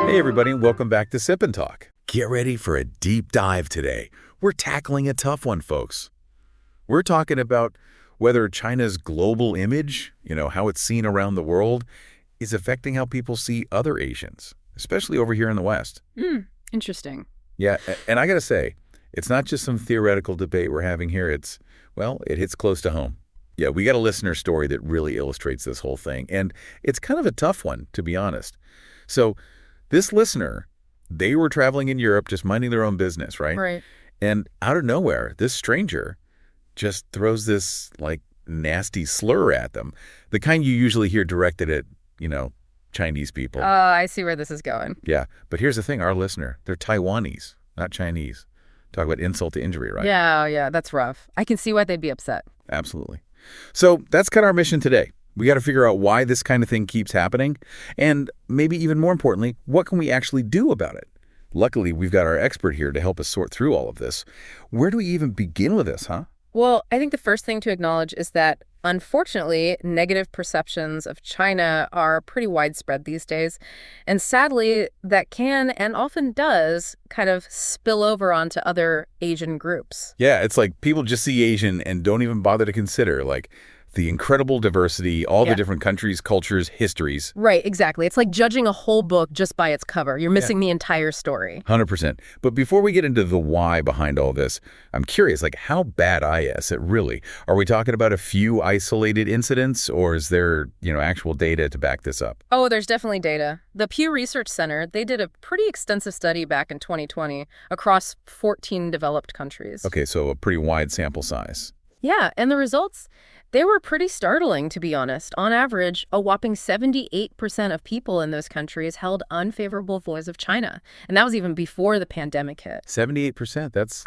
Hey everybody, and welcome back to Sip and Talk. Get ready for a deep dive today. We're tackling a tough one, folks. We're talking about whether China's global image, how it's seen around the world, is affecting how people see other Asians, especially over here in the West. Interesting. Yeah, and I gotta say, it's not just some theoretical debate we're having here. It hits close to home. Yeah, we got a listener story that really illustrates this whole thing, and it's kind of a tough one, to be honest. So this listener, they were traveling in Europe, just minding their own business, right? Right. And out of nowhere, this stranger just throws this, nasty slur at them. The kind you usually hear directed at, Chinese people. Oh, I see where this is going. Yeah. But here's the thing, our listener, they're Taiwanese, not Chinese. Talk about insult to injury, right? Yeah, that's rough. I can see why they'd be upset. Absolutely. So that's kind of our mission today. We got to figure out why this kind of thing keeps happening, and maybe even more importantly, what can we actually do about it? Luckily, we've got our expert here to help us sort through all of this. Where do we even begin with this, huh? Well, I think the first thing to acknowledge is that, unfortunately, negative perceptions of China are pretty widespread these days. And sadly, that can and often does kind of spill over onto other Asian groups. Yeah, it's like people just see Asian and don't even bother to consider, the incredible diversity, all the different countries, cultures, histories. Right, exactly. It's like judging a whole book just by its cover. You're missing the entire story. 100%. But before we get into the why behind all this, I'm curious, how bad is it really? Are we talking about a few isolated incidents, or is there, actual data to back this up? Oh, there's definitely data. The Pew Research Center, they did a pretty extensive study back in 2020 across 14 developed countries. Okay, so a pretty wide sample size. Yeah, and the results, they were pretty startling, to be honest. On average, a whopping 78% of people in those countries held unfavorable views of China. And that was even before the pandemic hit. 78%, that's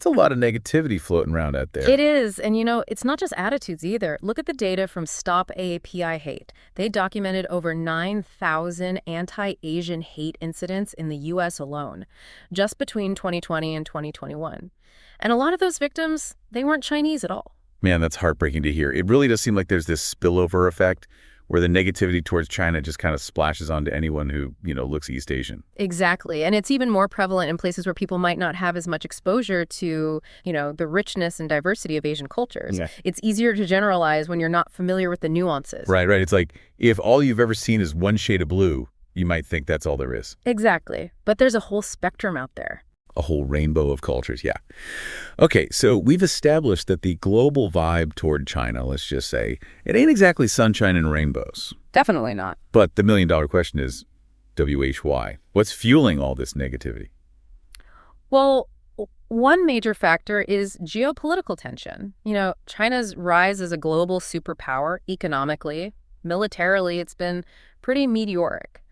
a lot of negativity floating around out there. It is. And, it's not just attitudes either. Look at the data from Stop AAPI Hate. They documented over 9,000 anti-Asian hate incidents in the U.S. alone, just between 2020 and 2021. And a lot of those victims, they weren't Chinese at all. Man, that's heartbreaking to hear. It really does seem like there's this spillover effect where the negativity towards China just kind of splashes onto anyone who, looks East Asian. Exactly. And it's even more prevalent in places where people might not have as much exposure to, the richness and diversity of Asian cultures. Yeah. It's easier to generalize when you're not familiar with the nuances. Right. It's like if all you've ever seen is one shade of blue, you might think that's all there is. Exactly. But there's a whole spectrum out there. A whole rainbow of cultures, yeah. Okay, so we've established that the global vibe toward China, let's just say, it ain't exactly sunshine and rainbows. Definitely not. But the million-dollar question is, WHY? What's fueling all this negativity? Well, one major factor is geopolitical tension. China's rise as a global superpower economically, militarily, it's been pretty meteoric.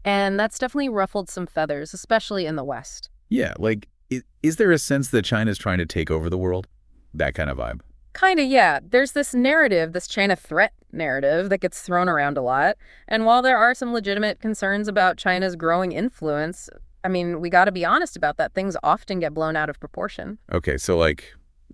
And that's definitely ruffled some feathers, especially in the West. Yeah, is there a sense that China's trying to take over the world? That kind of vibe? Kind of, yeah. There's this narrative, this China threat narrative that gets thrown around a lot. And while there are some legitimate concerns about China's growing influence, we got to be honest about that. Things often get blown out of proportion. Okay, so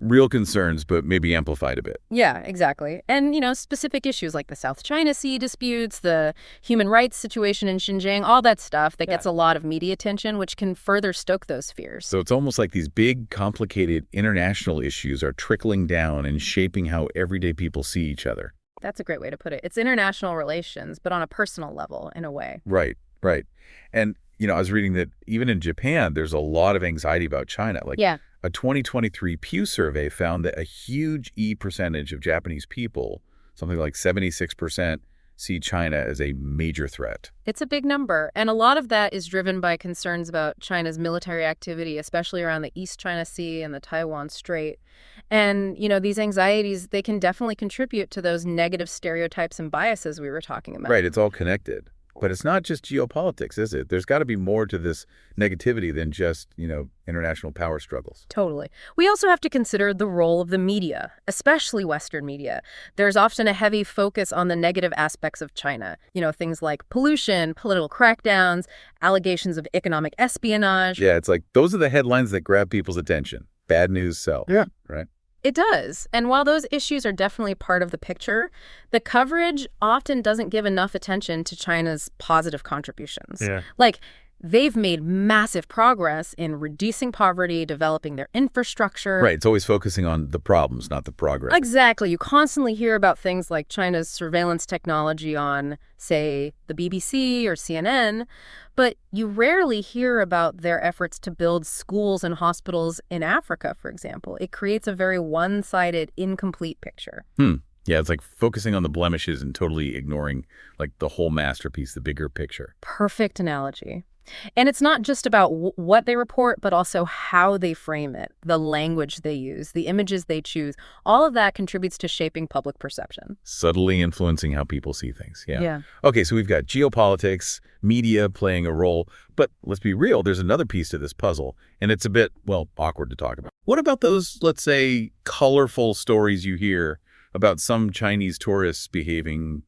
real concerns, but maybe amplified a bit. Yeah, exactly. And, specific issues like the South China Sea disputes, the human rights situation in Xinjiang, all that stuff that gets a lot of media attention, which can further stoke those fears. So it's almost like these big, complicated international issues are trickling down and shaping how everyday people see each other. That's a great way to put it. It's international relations, but on a personal level, in a way. Right. And, I was reading that even in Japan, there's a lot of anxiety about China. A 2023 Pew survey found that a huge percentage of Japanese people, something like 76%, see China as a major threat. It's a big number, and a lot of that is driven by concerns about China's military activity, especially around the East China Sea and the Taiwan Strait. And, these anxieties, they can definitely contribute to those negative stereotypes and biases we were talking about. Right, it's all connected. But it's not just geopolitics, is it? There's got to be more to this negativity than just, international power struggles. Totally. We also have to consider the role of the media, especially Western media. There's often a heavy focus on the negative aspects of China. Things like pollution, political crackdowns, allegations of economic espionage. Yeah, it's like those are the headlines that grab people's attention. Bad news sells. Yeah. Right? It does. And while those issues are definitely part of the picture, the coverage often doesn't give enough attention to China's positive contributions. Yeah. they've made massive progress in reducing poverty, developing their infrastructure. Right. It's always focusing on the problems, not the progress. Exactly. You constantly hear about things like China's surveillance technology on, say, the BBC or CNN, but you rarely hear about their efforts to build schools and hospitals in Africa, for example. It creates a very one-sided, incomplete picture. Yeah, it's like focusing on the blemishes and totally ignoring like the whole masterpiece, the bigger picture. Perfect analogy. And it's not just about what they report, but also how they frame it, the language they use, the images they choose. All of that contributes to shaping public perception. Subtly influencing how people see things. Yeah. Okay, so we've got geopolitics, media playing a role, but let's be real, there's another piece to this puzzle, and it's a bit, well, awkward to talk about. What about those, let's say, colorful stories you hear about some Chinese tourists behaving,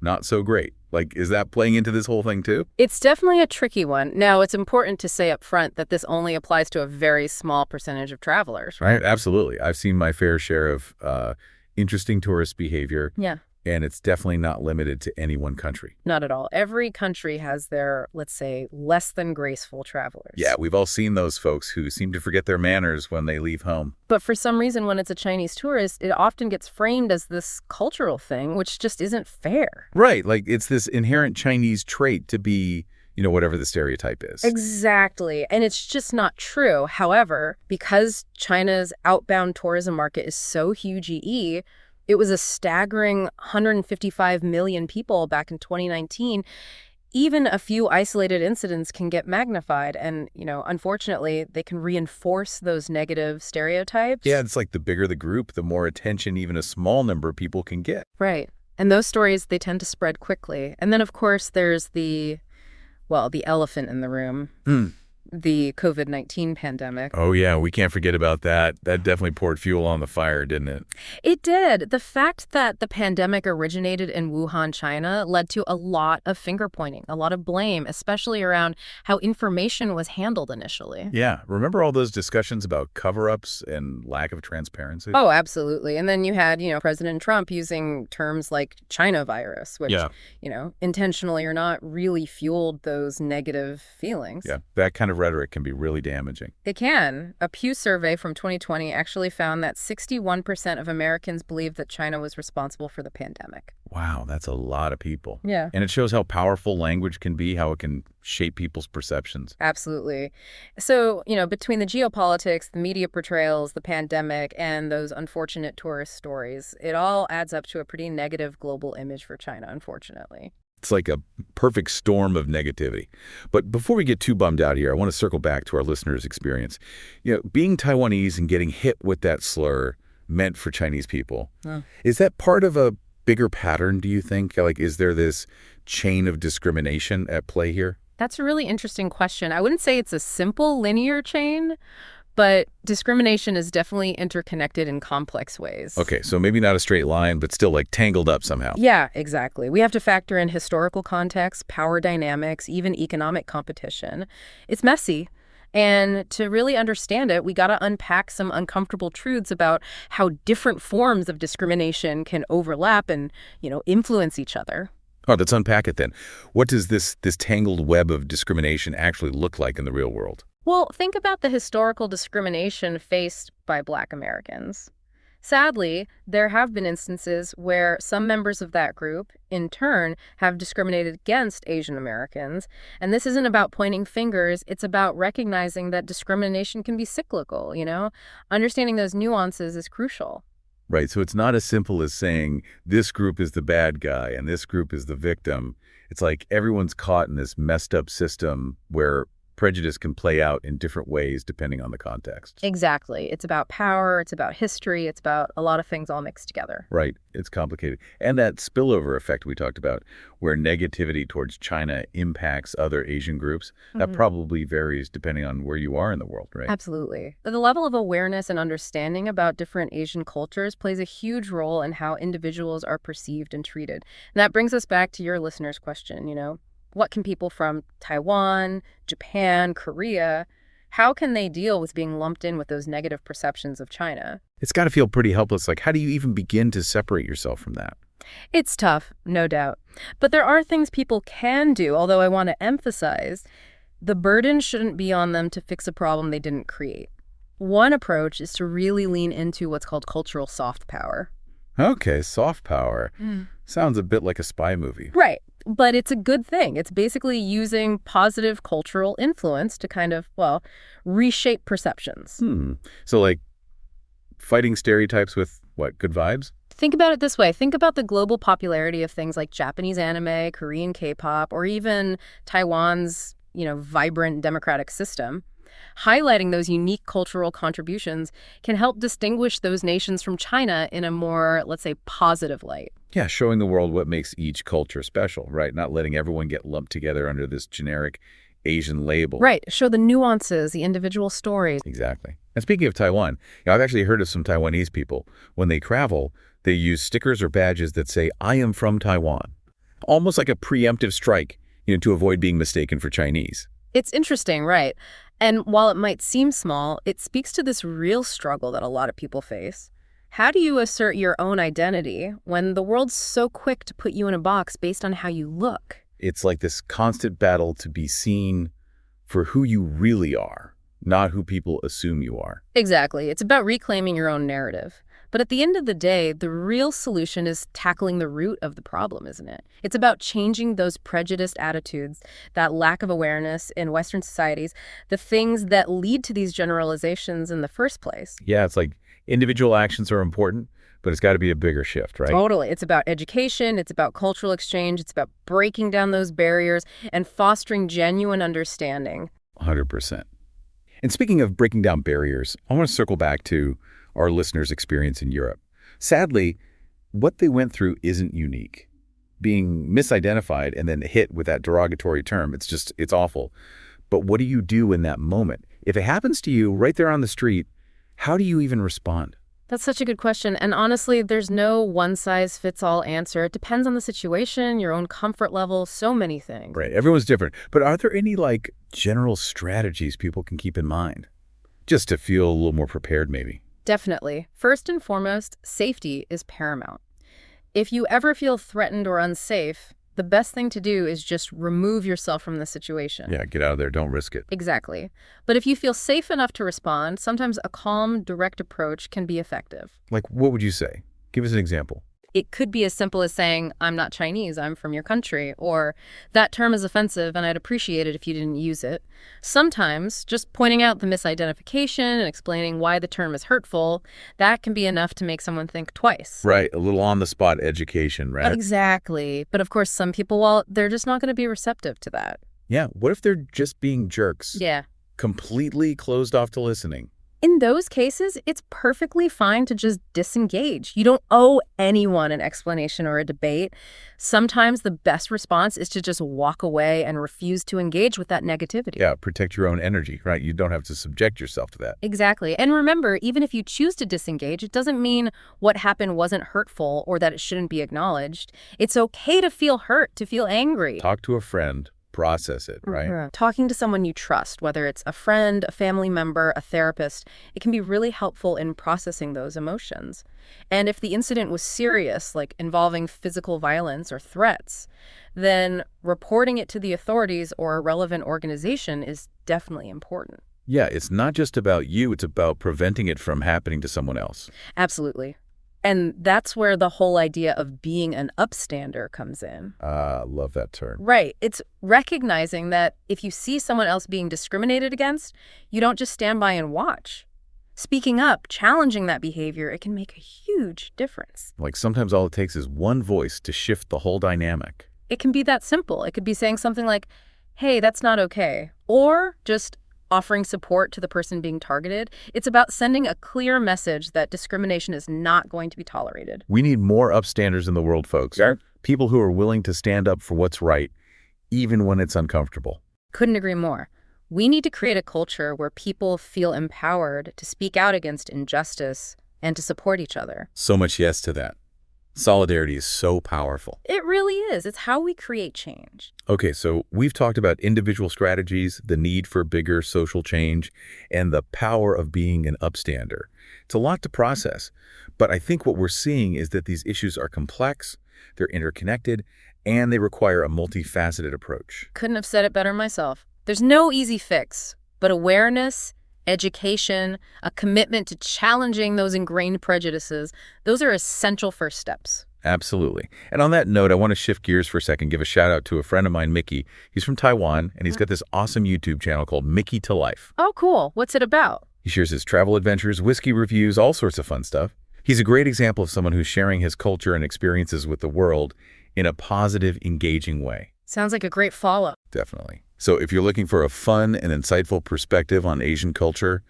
not so great? Like, is that playing into this whole thing too? It's definitely a tricky one. Now, it's important to say up front that this only applies to a very small percentage of travelers, right? Absolutely. I've seen my fair share of interesting tourist behavior. Yeah. And it's definitely not limited to any one country. Not at all. Every country has their, let's say, less than graceful travelers. Yeah, we've all seen those folks who seem to forget their manners when they leave home. But for some reason, when it's a Chinese tourist, it often gets framed as this cultural thing, which just isn't fair. Right. Like, it's this inherent Chinese trait to be, whatever the stereotype is. Exactly. And it's just not true. However, because China's outbound tourism market is so huge, it was a staggering 155 million people back in 2019. Even a few isolated incidents can get magnified. And, unfortunately, they can reinforce those negative stereotypes. Yeah, it's like the bigger the group, the more attention even a small number of people can get. Right. And those stories, they tend to spread quickly. And then, of course, there's the elephant in the room. The COVID-19 pandemic. Oh, yeah, we can't forget about that. That definitely poured fuel on the fire, didn't it? It did. The fact that the pandemic originated in Wuhan, China, led to a lot of finger-pointing, a lot of blame, especially around how information was handled initially. Yeah. Remember all those discussions about cover-ups and lack of transparency? Oh, absolutely. And then you had, President Trump using terms like China virus, which, intentionally or not, really fueled those negative feelings. Yeah, that kind of rhetoric can be really damaging. It can. A Pew survey from 2020 actually found that 61% of Americans believe that China was responsible for the pandemic. Wow, that's a lot of people. Yeah. And it shows how powerful language can be, how it can shape people's perceptions. Absolutely. So, between the geopolitics, the media portrayals, the pandemic, and those unfortunate tourist stories, it all adds up to a pretty negative global image for China, unfortunately. It's like a perfect storm of negativity. But before we get too bummed out here, I want to circle back to our listeners' experience. Being Taiwanese and getting hit with that slur meant for Chinese people. Is that part of a bigger pattern, do you think? Like, is there this chain of discrimination at play here? That's a really interesting question. I wouldn't say it's a simple linear chain, but discrimination is definitely interconnected in complex ways. Okay, so maybe not a straight line, but still like tangled up somehow. Yeah, exactly. We have to factor in historical context, power dynamics, even economic competition. It's messy. And to really understand it, we got to unpack some uncomfortable truths about how different forms of discrimination can overlap and, influence each other. Oh, let's unpack it then. What does this tangled web of discrimination actually look like in the real world? Well, think about the historical discrimination faced by Black Americans. Sadly, there have been instances where some members of that group, in turn, have discriminated against Asian Americans. And this isn't about pointing fingers. It's about recognizing that discrimination can be cyclical, Understanding those nuances is crucial. Right. So it's not as simple as saying this group is the bad guy and this group is the victim. It's like everyone's caught in this messed up system where prejudice can play out in different ways depending on the context. Exactly. It's about power, it's about history, it's about a lot of things all mixed together. Right. It's complicated. And that spillover effect we talked about, where negativity towards China impacts other Asian groups, that probably varies depending on where you are in the world, right? Absolutely. The level of awareness and understanding about different Asian cultures plays a huge role in how individuals are perceived and treated. And that brings us back to your listener's question, What can people from Taiwan, Japan, Korea, how can they deal with being lumped in with those negative perceptions of China? It's got to feel pretty helpless. Like, how do you even begin to separate yourself from that? It's tough, no doubt. But there are things people can do, although I want to emphasize the burden shouldn't be on them to fix a problem they didn't create. One approach is to really lean into what's called cultural soft power. Okay, soft power. Sounds a bit like a spy movie. Right. But it's a good thing. It's basically using positive cultural influence to kind of, well, reshape perceptions. So like fighting stereotypes with, what, good vibes? Think about it this way. Think about the global popularity of things like Japanese anime, Korean K-pop, or even Taiwan's, vibrant democratic system. Highlighting those unique cultural contributions can help distinguish those nations from China in a more, let's say, positive light. Yeah, showing the world what makes each culture special, right? Not letting everyone get lumped together under this generic Asian label. Right. Show the nuances, the individual stories. Exactly. And speaking of Taiwan, I've actually heard of some Taiwanese people. When they travel, they use stickers or badges that say, "I am from Taiwan." Almost like a preemptive strike, to avoid being mistaken for Chinese. It's interesting, right? And while it might seem small, it speaks to this real struggle that a lot of people face. How do you assert your own identity when the world's so quick to put you in a box based on how you look? It's like this constant battle to be seen for who you really are, not who people assume you are. Exactly. It's about reclaiming your own narrative. But at the end of the day, the real solution is tackling the root of the problem, isn't it? It's about changing those prejudiced attitudes, that lack of awareness in Western societies, the things that lead to these generalizations in the first place. Yeah, it's like individual actions are important, but it's got to be a bigger shift, right? Totally. It's about education. It's about cultural exchange. It's about breaking down those barriers and fostering genuine understanding. 100%. And speaking of breaking down barriers, I want to circle back to our listeners' experience in Europe. Sadly, what they went through isn't unique. Being misidentified and then hit with that derogatory term, it's awful. But what do you do in that moment? If it happens to you right there on the street, how do you even respond? That's such a good question. And honestly, there's no one-size-fits-all answer. It depends on the situation, your own comfort level, so many things. Right. Everyone's different. But are there any, general strategies people can keep in mind? Just to feel a little more prepared, maybe. Definitely. First and foremost, safety is paramount. If you ever feel threatened or unsafe, the best thing to do is just remove yourself from the situation. Yeah, get out of there. Don't risk it. Exactly. But if you feel safe enough to respond, sometimes a calm, direct approach can be effective. Like, what would you say? Give us an example. It could be as simple as saying, "I'm not Chinese, I'm from your country," or "That term is offensive and I'd appreciate it if you didn't use it." Sometimes just pointing out the misidentification and explaining why the term is hurtful, that can be enough to make someone think twice. Right, a little on-the-spot education, right? Exactly. But of course, some people, well, they're just not going to be receptive to that. Yeah, what if they're just being jerks? Yeah. Completely closed off to listening? In those cases, it's perfectly fine to just disengage. You don't owe anyone an explanation or a debate. Sometimes the best response is to just walk away and refuse to engage with that negativity. Yeah, protect your own energy, right? You don't have to subject yourself to that. Exactly. And remember, even if you choose to disengage, it doesn't mean what happened wasn't hurtful or that it shouldn't be acknowledged. It's okay to feel hurt, to feel angry. Talk to a friend. Process it, right? Mm-hmm. Talking to someone you trust, whether it's a friend, a family member, a therapist, it can be really helpful in processing those emotions. And if the incident was serious, like involving physical violence or threats, then reporting it to the authorities or a relevant organization is definitely important. Yeah, it's not just about you, it's about preventing it from happening to someone else. Absolutely. And that's where the whole idea of being an upstander comes in. Love that term. Right. It's recognizing that if you see someone else being discriminated against, you don't just stand by and watch. Speaking up, challenging that behavior, it can make a huge difference. Like sometimes all it takes is one voice to shift the whole dynamic. It can be that simple. It could be saying something like, "Hey, that's not okay." Or just offering support to the person being targeted. It's about sending a clear message that discrimination is not going to be tolerated. We need more upstanders in the world, folks. Sure. People who are willing to stand up for what's right, even when it's uncomfortable. Couldn't agree more. We need to create a culture where people feel empowered to speak out against injustice and to support each other. So much yes to that. Solidarity is so powerful. It really is. It's how we create change. Okay, so we've talked about individual strategies, the need for bigger social change, and the power of being an upstander. It's a lot to process, but I think what we're seeing is that these issues are complex, they're interconnected, and they require a multifaceted approach. Couldn't have said it better myself. There's no easy fix, but awareness, education, a commitment to challenging those ingrained prejudices, those are essential first steps. Absolutely. And on that note, I want to shift gears for a second, give a shout out to a friend of mine, Micky. He's from Taiwan, and he's got this awesome YouTube channel called Mickytolife. Oh, cool. What's it about? He shares his travel adventures, whiskey reviews, all sorts of fun stuff. He's a great example of someone who's sharing his culture and experiences with the world in a positive, engaging way. Sounds like a great follow. Definitely. So if you're looking for a fun and insightful perspective on Asian culture,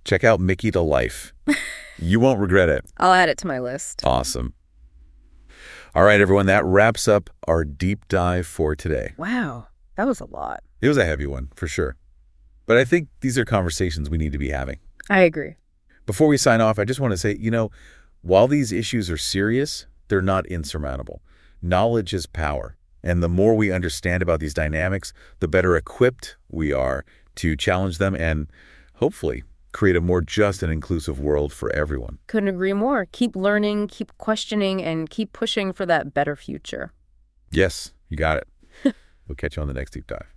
check out Mickytolife. You won't regret it. I'll add it to my list. Awesome. All right, everyone, that wraps up our deep dive for today. Wow, that was a lot. It was a heavy one, for sure. But I think these are conversations we need to be having. I agree. Before we sign off, I just want to say, while these issues are serious, they're not insurmountable. Knowledge is power. And the more we understand about these dynamics, the better equipped we are to challenge them and hopefully create a more just and inclusive world for everyone. Couldn't agree more. Keep learning, keep questioning, and keep pushing for that better future. Yes, you got it. We'll catch you on the next deep dive.